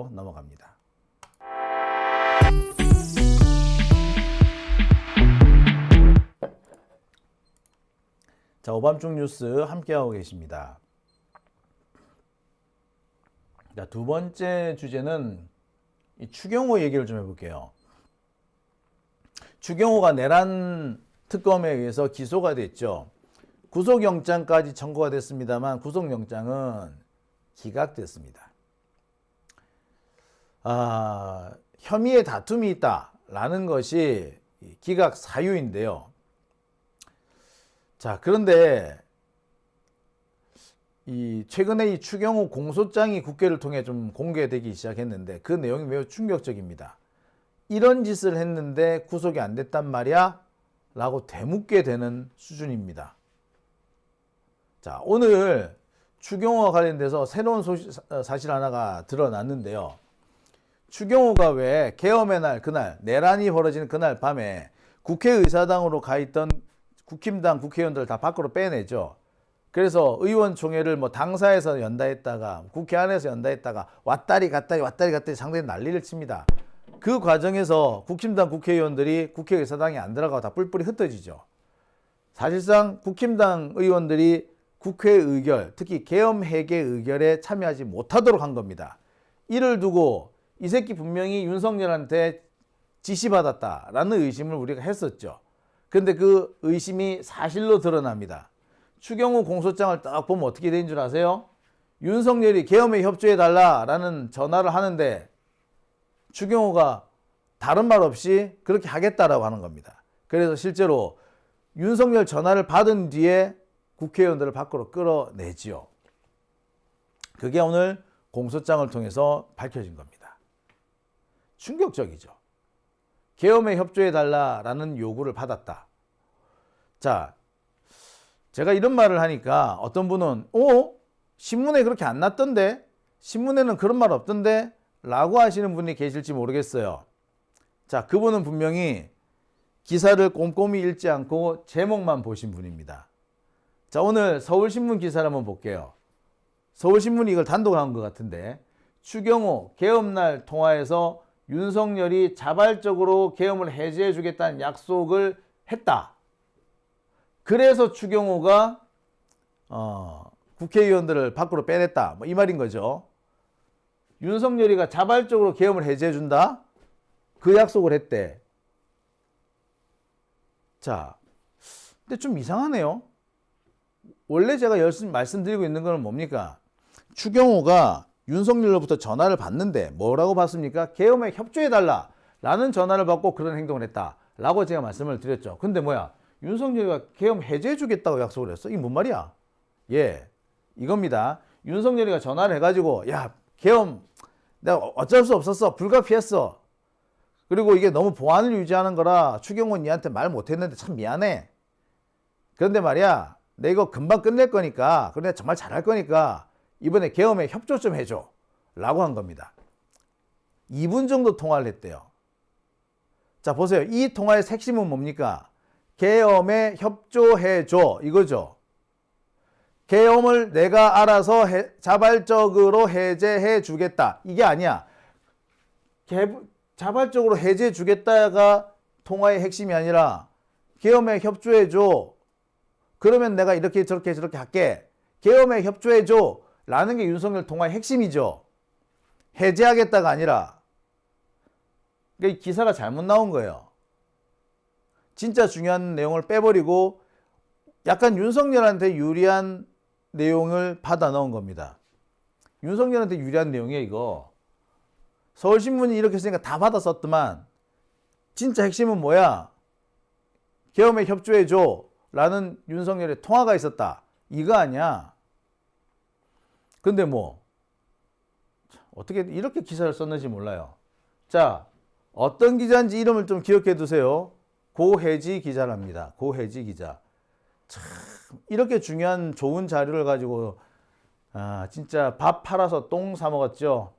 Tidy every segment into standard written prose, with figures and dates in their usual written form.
넘어갑니다. 자, 오밤중 뉴스 함께하고 계십니다. 자, 두 번째 주제는 이 추경호 얘기를 좀 해볼게요. 추경호가 내란 특검에 의해서 기소가 됐죠. 구속영장까지 청구가 됐습니다만 구속영장은 기각됐습니다. 혐의의 다툼이 있다라는 것이 기각 사유인데요. 자, 그런데 최근에 이 추경호 공소장이 국회를 통해 좀 공개되기 시작했는데 그 내용이 매우 충격적입니다. 이런 짓을 했는데 구속이 안 됐단 말이야? 라고 되묻게 되는 수준입니다. 자, 오늘 추경호와 관련돼서 새로운 사실 하나가 드러났는데요. 추경호가 왜 계엄의 날, 그날, 내란이 벌어지는 그날 밤에 국회의사당으로 가 있던 국힘당 국회의원들 다 밖으로 빼내죠. 그래서 의원총회를 당사에서 연다 했다가 국회 안에서 연다 했다가 왔다리 갔다리 상당히 난리를 칩니다. 그 과정에서 국힘당 국회의원들이 국회의사당에 안 들어가고 다 뿔뿔이 흩어지죠. 사실상 국힘당 의원들이 국회 의결, 특히 계엄 해제 의결에 참여하지 못하도록 한 겁니다. 이를 두고 이 새끼 분명히 윤석열한테 지시받았다라는 의심을 우리가 했었죠. 그런데 그 의심이 사실로 드러납니다. 추경호 공소장을 딱 보면 어떻게 된 줄 아세요? 윤석열이 계엄에 협조해달라라는 전화를 하는데 추경호가 다른 말 없이 그렇게 하겠다라고 하는 겁니다. 그래서 실제로 윤석열 전화를 받은 뒤에 국회의원들을 밖으로 끌어내지요. 그게 오늘 공소장을 통해서 밝혀진 겁니다. 충격적이죠. 계엄에 협조해달라라는 요구를 받았다. 자, 제가 이런 말을 하니까 어떤 분은 신문에 그렇게 안 났던데? 신문에는 그런 말 없던데? 라고 하시는 분이 계실지 모르겠어요. 자, 그분은 분명히 기사를 꼼꼼히 읽지 않고 제목만 보신 분입니다. 자, 오늘 서울신문 기사를 한번 볼게요. 서울신문이 이걸 단독 나온 것 같은데 추경호 계엄날 통화에서 윤석열이 자발적으로 계엄을 해제해 주겠다는 약속을 했다. 그래서 추경호가 국회의원들을 밖으로 빼냈다. 이 말인 거죠. 윤석열이가 자발적으로 계엄을 해제해 준다. 그 약속을 했대. 자, 근데 좀 이상하네요. 원래 제가 열심히 말씀드리고 있는 건 뭡니까? 추경호가 윤석열로부터 전화를 받는데 뭐라고 받습니까? 계엄에 협조해달라 라는 전화를 받고 그런 행동을 했다 라고 제가 말씀을 드렸죠. 근데 뭐야? 윤석열이가 계엄 해제해주겠다고 약속을 했어? 이게 뭔 말이야? 예, 이겁니다. 윤석열이가 전화를 해가지고 야, 계엄 내가 어쩔 수 없었어. 불가피했어. 그리고 이게 너무 보안을 유지하는 거라 추경호 니한테 말 못했는데 참 미안해. 그런데 말이야, 내 이거 금방 끝낼 거니까, 그런데 정말 잘할 거니까 이번에 계엄에 협조 좀 해줘 라고 한 겁니다. 2분 정도 통화를 했대요. 자, 보세요. 이 통화의 핵심은 뭡니까? 계엄에 협조해줘 이거죠. 계엄을 내가 알아서 자발적으로 해제해 주겠다 이게 아니야. 자발적으로 해제해 주겠다가 통화의 핵심이 아니라 계엄에 협조해줘. 그러면 내가 이렇게 저렇게 할게. 계엄에 협조해줘 라는 게 윤석열 통화의 핵심이죠. 해제하겠다가 아니라. 그러니까 이 기사가 잘못 나온 거예요. 진짜 중요한 내용을 빼버리고 약간 윤석열한테 유리한 내용을 받아 넣은 겁니다. 윤석열한테 유리한 내용이에요 이거. 서울신문이 이렇게 쓰니까 다 받아 썼더만 진짜 핵심은 뭐야? 계엄에 협조해줘 라는 윤석열의 통화가 있었다. 이거 아니야. 근데 어떻게 이렇게 기사를 썼는지 몰라요. 자, 어떤 기자인지 이름을 좀 기억해 두세요. 고혜지 기자랍니다. 고혜지 기자. 참 이렇게 중요한 좋은 자료를 가지고 진짜 밥 팔아서 똥 사 먹었죠.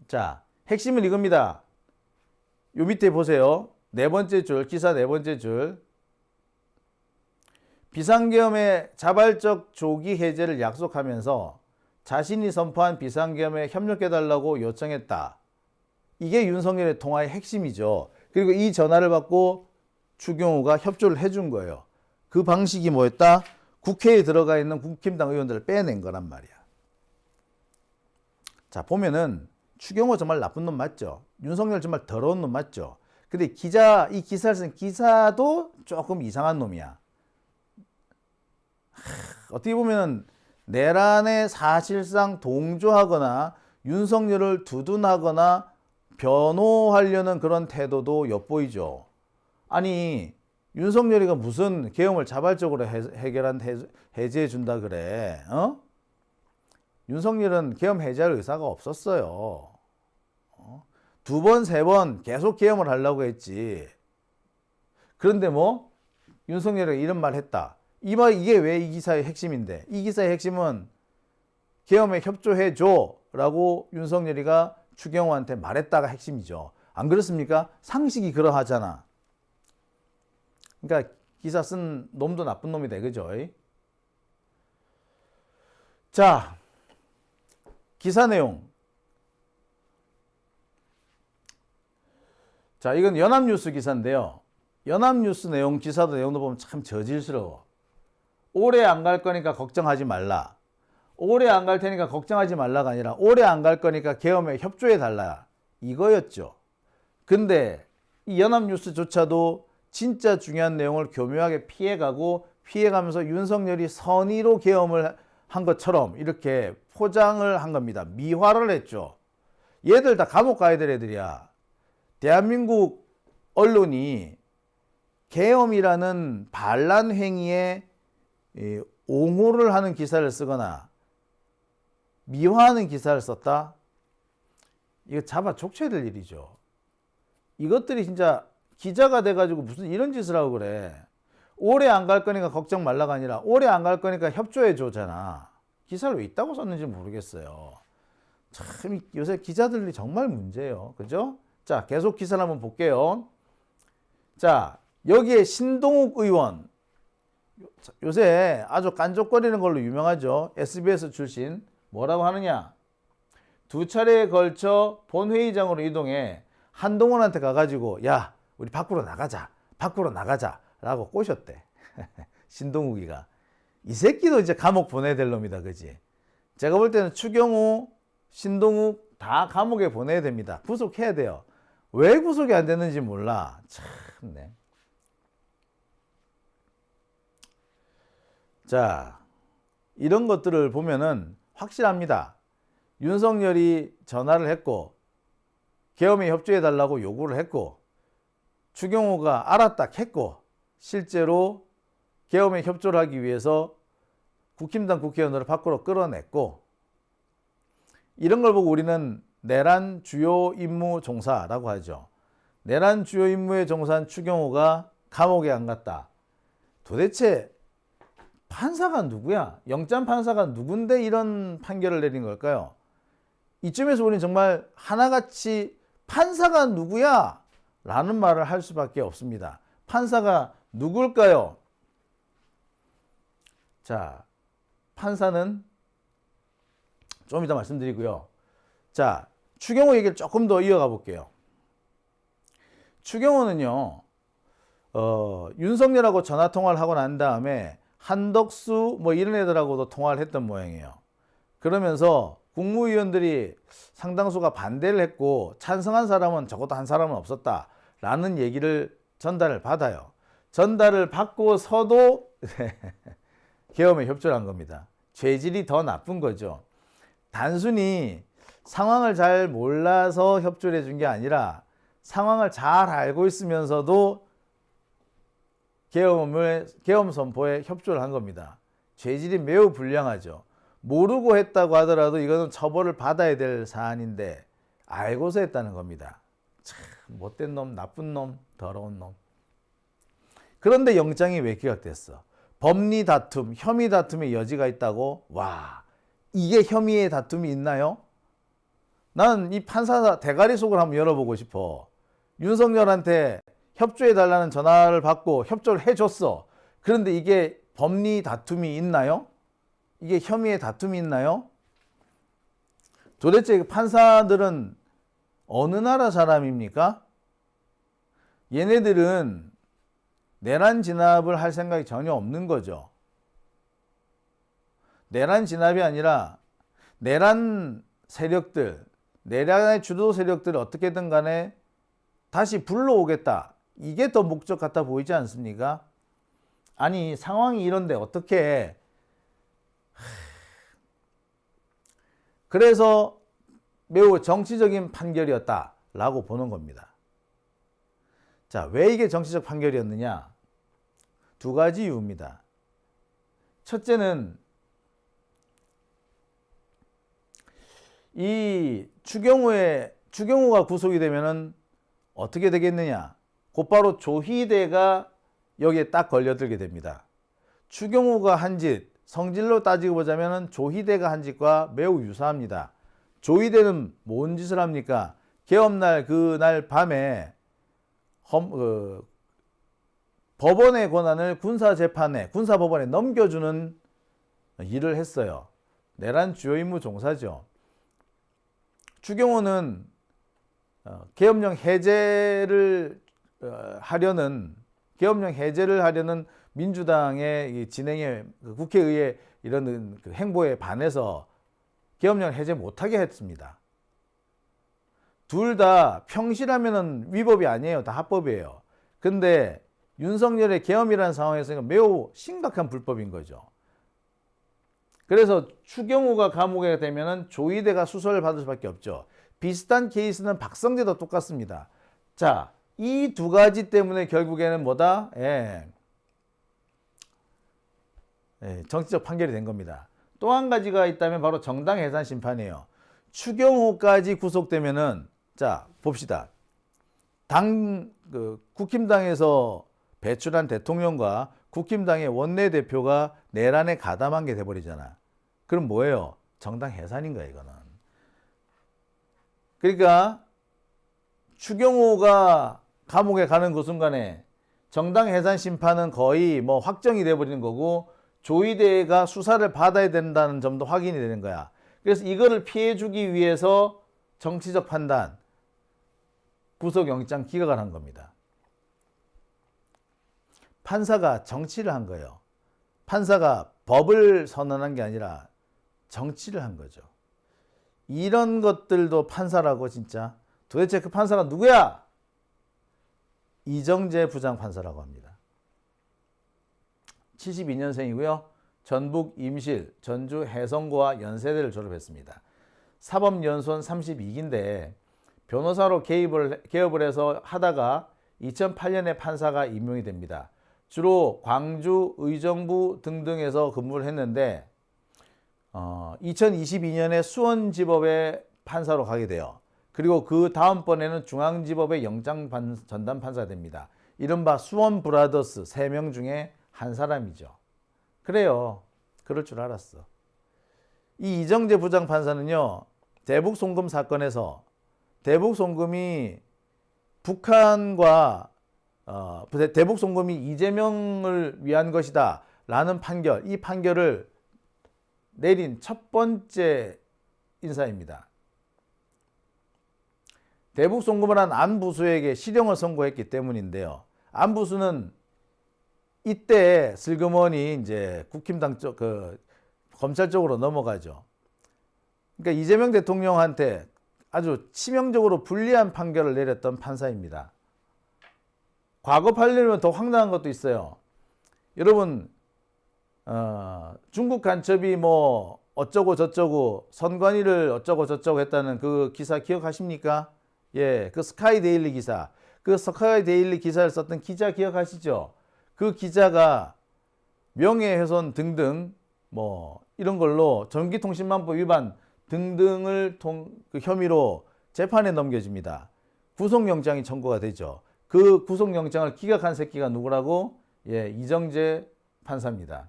자, 핵심은 이겁니다. 요 밑에 보세요. 네 번째 줄, 기사 네 번째 줄. 비상계엄의 자발적 조기 해제를 약속하면서 자신이 선포한 비상계엄에 협력해달라고 요청했다. 이게 윤석열의 통화의 핵심이죠. 그리고 이 전화를 받고 추경호가 협조를 해준 거예요. 그 방식이 뭐였다? 국회에 들어가 있는 국힘당 의원들을 빼낸 거란 말이야. 자, 보면은 추경호 정말 나쁜 놈 맞죠? 윤석열 정말 더러운 놈 맞죠? 근데 이 기사를 쓴 기사도 조금 이상한 놈이야. 어떻게 보면 내란에 사실상 동조하거나 윤석열을 두둔하거나 변호하려는 그런 태도도 엿보이죠. 아니, 윤석열이가 무슨 계엄을 자발적으로 해제해 준다 그래? 어? 윤석열은 계엄 해제할 의사가 없었어요. 두 번, 세 번 계속 계엄을 하려고 했지. 그런데 뭐 윤석열이 이런 말 했다. 이게 왜 이 기사의 핵심인데? 이 기사의 핵심은 계엄에 협조해 줘라고 윤석열이가 추경호한테 말했다가 핵심이죠. 안 그렇습니까? 상식이 그러하잖아. 그러니까 기사 쓴 놈도 나쁜 놈이다, 그죠? 자, 기사 내용. 자, 이건 연합뉴스 기사인데요. 연합뉴스 내용, 기사도 내용도 보면 참 저질스러워. 오래 안 갈 거니까 걱정하지 말라. 오래 안 갈 테니까 걱정하지 말라가 아니라 오래 안 갈 거니까 계엄에 협조해 달라. 이거였죠. 근데 이 연합뉴스조차도 진짜 중요한 내용을 교묘하게 피해가면서 윤석열이 선의로 계엄을 한 것처럼 이렇게 포장을 한 겁니다. 미화를 했죠. 얘들 다 감옥 가야 될 애들이야. 대한민국 언론이 계엄이라는 반란 행위에 옹호를 하는 기사를 쓰거나 미화하는 기사를 썼다? 이거 잡아 족쳐야 될 일이죠. 이것들이 진짜 기자가 돼가지고 무슨 이런 짓을 하고 그래. 오래 안 갈 거니까 걱정 말라가 아니라 오래 안 갈 거니까 협조해 줘잖아. 기사를 왜 있다고 썼는지 모르겠어요. 참 요새 기자들이 정말 문제예요. 그죠? 자, 계속 기사를 한번 볼게요. 자, 여기에 신동욱 의원. 요새 아주 깐족거리는 걸로 유명하죠. SBS 출신. 뭐라고 하느냐? 두 차례에 걸쳐 본회의장으로 이동해 한동훈한테 가가지고 야, 우리 밖으로 나가자 라고 꼬셨대. 신동욱이가. 이 새끼도 이제 감옥 보내야 될 놈이다, 그지? 제가 볼 때는 추경호, 신동욱 다 감옥에 보내야 됩니다. 구속해야 돼요. 왜 구속이 안 됐는지 몰라. 참네. 자, 이런 것들을 보면은 확실합니다. 윤석열이 전화를 했고 계엄에 협조해달라고 요구를 했고 추경호가 알았다 했고 실제로 계엄에 협조를 하기 위해서 국힘당 국회의원들을 밖으로 끌어냈고 이런 걸 보고 우리는 내란 주요 임무 종사라고 하죠. 내란 주요 임무에 종사한 추경호가 감옥에 안 갔다. 도대체 판사가 누구야? 영장 판사가 누군데 이런 판결을 내린 걸까요? 이쯤에서 우리는 정말 하나같이 판사가 누구야? 라는 말을 할 수밖에 없습니다. 판사가 누굴까요? 자, 판사는 좀 이따 말씀드리고요. 자, 추경호 얘기를 조금 더 이어가 볼게요. 추경호는요, 윤석열하고 전화통화를 하고 난 다음에 한덕수 뭐 이런 애들하고도 통화를 했던 모양이에요. 그러면서 국무위원들이 상당수가 반대를 했고 찬성한 사람은 적어도 한 사람은 없었다라는 얘기를 전달을 받아요. 전달을 받고서도 계엄에 협조를 한 겁니다. 죄질이 더 나쁜 거죠. 단순히 상황을 잘 몰라서 협조를 해준 게 아니라 상황을 잘 알고 있으면서도 계엄 선포에 협조를 한 겁니다. 죄질이 매우 불량하죠. 모르고 했다고 하더라도 이거는 처벌을 받아야 될 사안인데 알고서 했다는 겁니다. 참 못된 놈, 나쁜 놈, 더러운 놈. 그런데 영장이 왜 기각됐어? 법리 다툼, 혐의 다툼의 여지가 있다고? 와, 이게 혐의의 다툼이 있나요? 난 이 판사 대가리 속을 한번 열어보고 싶어. 윤석열한테 협조해달라는 전화를 받고 협조를 해줬어. 그런데 이게 법리 다툼이 있나요? 이게 혐의의 다툼이 있나요? 도대체 판사들은 어느 나라 사람입니까? 얘네들은 내란 진압을 할 생각이 전혀 없는 거죠. 내란 진압이 아니라 내란 세력들, 내란의 주도 세력들을 어떻게든 간에 다시 불러오겠다. 이게 더 목적 같아 보이지 않습니까? 아니, 상황이 이런데 어떻게. 그래서 매우 정치적인 판결이었다라고 보는 겁니다. 자, 왜 이게 정치적 판결이었느냐? 두 가지 이유입니다. 첫째는 이 추경호가 구속이 되면은 어떻게 되겠느냐? 곧바로 조희대가 여기에 딱 걸려들게 됩니다. 추경호가 한 짓, 성질로 따지고 보자면 조희대가 한 짓과 매우 유사합니다. 조희대는 뭔 짓을 합니까? 개업날 그날 밤에 법원의 권한을 군사법원에 넘겨주는 일을 했어요. 내란 주요 임무 종사죠. 추경호는 계엄령 해제를 하려는 민주당의 진행에 국회의회 이런 그 행보에 반해서 계엄령 해제 못하게 했습니다. 둘 다 평시라면은 위법이 아니에요. 다 합법이에요. 근데 윤석열의 계엄이라는 상황에서는 매우 심각한 불법인 거죠. 그래서 추경호가 감옥에 되면은 조희대가 수사를 받을 수밖에 없죠. 비슷한 케이스는 박성재도 똑같습니다. 자, 이 두 가지 때문에 결국에는 뭐다? 정치적 판결이 된 겁니다. 또 한 가지가 있다면 바로 정당 해산 심판이에요. 추경호까지 구속되면은, 자, 봅시다. 국힘당에서 배출한 대통령과 국힘당의 원내대표가 내란에 가담한 게 돼버리잖아. 그럼 뭐예요? 정당 해산인 거야, 이거는. 그러니까 추경호가 감옥에 가는 그 순간에 정당 해산 심판은 거의 뭐 확정이 돼버리는 거고, 조희대가 수사를 받아야 된다는 점도 확인이 되는 거야. 그래서 이거를 피해주기 위해서 정치적 판단, 구속영장 기각을 한 겁니다. 판사가 정치를 한 거예요. 판사가 법을 선언한 게 아니라 정치를 한 거죠. 이런 것들도 판사라고. 진짜 도대체 그 판사가 누구야? 이정재 부장판사라고 합니다. 72년생이고요. 전북 임실, 전주 해성고와 연세대를 졸업했습니다. 사법연수원 32기인데 변호사로 개업을 해서 하다가 2008년에 판사가 임용이 됩니다. 주로 광주, 의정부 등등에서 근무를 했는데 2022년에 수원지법의 판사로 가게 돼요. 그리고 그 다음번에는 중앙지법의 영장 전담 판사가 됩니다. 이른바 수원 브라더스 3명 중에 한 사람이죠. 그래요. 그럴 줄 알았어. 이 이정재 부장판사는요, 대북 송금 사건에서 대북 송금이 대북 송금이 이재명을 위한 것이다 라는 판결, 이 판결을 내린 첫 번째 인사입니다. 대북 송금을 한 안부수에게 실형을 선고했기 때문인데요. 안부수는 이때 슬그머니 이제 국힘당 쪽 검찰 쪽으로 넘어가죠. 그러니까 이재명 대통령한테 아주 치명적으로 불리한 판결을 내렸던 판사입니다. 과거 판례면 더 황당한 것도 있어요. 여러분, 중국 간첩이 뭐 어쩌고 저쩌고 선관위를 어쩌고 저쩌고 했다는 그 기사 기억하십니까? 예, 그 스카이데일리 기사. 그 스카이데일리 기사를 썼던 기자 기억하시죠? 그 기자가 명예훼손 등등 뭐 이런 걸로 전기통신망법 위반 등등을 그 혐의로 재판에 넘겨집니다. 구속영장이 청구가 되죠. 그 구속영장을 기각한 새끼가 누구라고? 예, 이정재 판사입니다.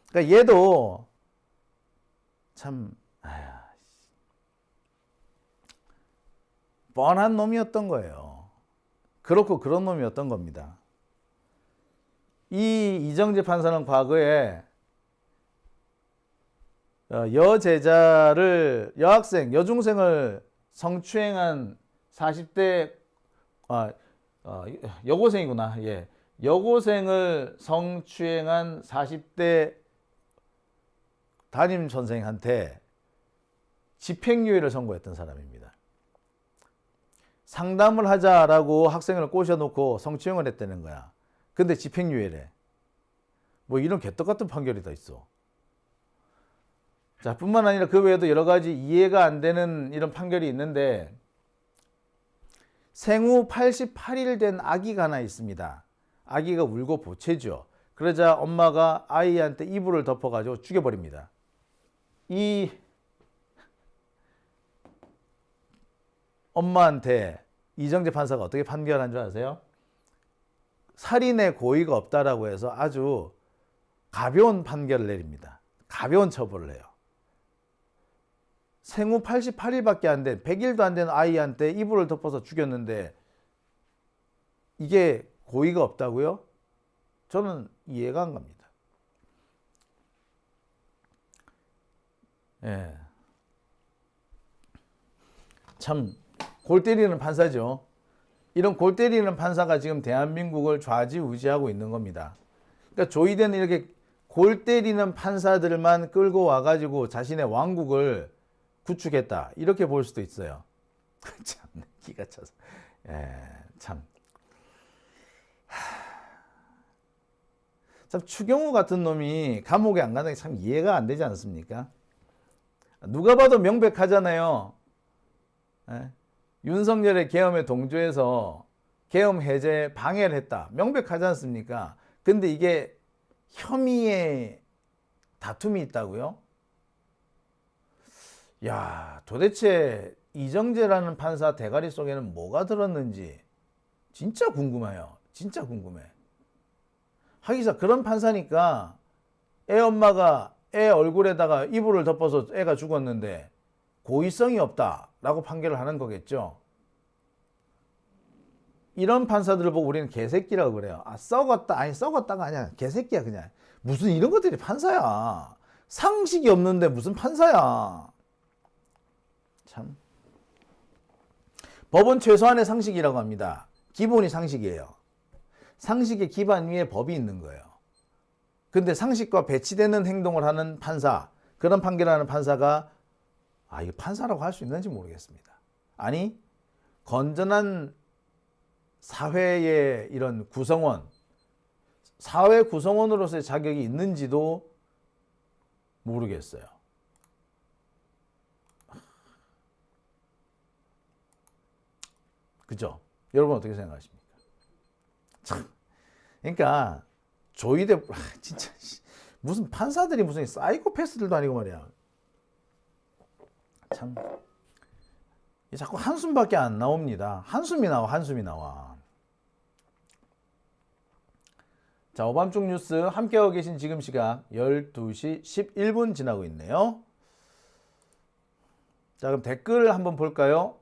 그러니까 얘도 참 뻔한 놈이었던 거예요. 그렇고 그런 놈이었던 겁니다. 이 이정재 판사는 과거에 여중생을 성추행한 40대 여고생이구나. 예. 여고생을 성추행한 40대 담임 선생한테 집행유예를 선고했던 사람입니다. 상담을 하자라고 학생을 꼬셔놓고 성추행을 했다는 거야. 근데 집행유예래. 뭐 이런 개떡같은 판결이 다 있어. 자, 뿐만 아니라 그 외에도 여러 가지 이해가 안 되는 이런 판결이 있는데, 생후 88일 된 아기가 하나 있습니다. 아기가 울고 보채죠. 그러자 엄마가 아이한테 이불을 덮어가지고 죽여버립니다. 이 엄마한테 이정재 판사가 어떻게 판결한 줄 아세요? 살인의 고의가 없다라고 해서 아주 가벼운 판결을 내립니다. 가벼운 처벌을 해요. 생후 88일밖에 안 된, 100일도 안 된 아이한테 이불을 덮어서 죽였는데 이게 고의가 없다고요? 저는 이해가 안 갑니다. 예. 참 골 때리는 판사죠. 이런 골 때리는 판사가 지금 대한민국을 좌지우지하고 있는 겁니다. 그러니까 조이대는 이렇게 골 때리는 판사들만 끌고 와가지고 자신의 왕국을 구축했다, 이렇게 볼 수도 있어요. 참 기가 차서. 참 추경호 같은 놈이 감옥에 안 가는 게 참 이해가 안 되지 않습니까? 누가 봐도 명백하잖아요. 윤석열의 계엄에 동조해서 계엄 해제 방해를 했다, 명백하지 않습니까? 근데 이게 혐의의 다툼이 있다고요? 야, 도대체 이정재라는 판사 대가리 속에는 뭐가 들었는지 진짜 궁금해요. 진짜 궁금해. 하기사 그런 판사니까 애 엄마가 애 얼굴에다가 이불을 덮어서 애가 죽었는데 고의성이 없다라고 판결을 하는 거겠죠. 이런 판사들을 보고 우리는 개새끼라고 그래요. 아, 썩었다. 아니, 썩었다가 아니야. 개새끼야 그냥. 무슨 이런 것들이 판사야. 상식이 없는데 무슨 판사야. 참. 법은 최소한의 상식이라고 합니다. 기본이 상식이에요. 상식의 기반 위에 법이 있는 거예요. 근데 상식과 배치되는 행동을 하는 판사, 그런 판결하는 판사가 이게 판사라고 할 수 있는지 모르겠습니다. 아니, 건전한 사회의 이런 구성원, 사회 구성원으로서의 자격이 있는지도 모르겠어요. 그죠? 여러분 어떻게 생각하십니까? 참, 그러니까 조이대 진짜 무슨 판사들이 무슨 사이코패스들도 아니고 말이야. 참, 자꾸 한숨밖에 안 나옵니다. 한숨이 나와. 자, 오밤중 뉴스 함께하고 계신 지금 시각 12시 11분 지나고 있네요. 자, 그럼 댓글 한번 볼까요?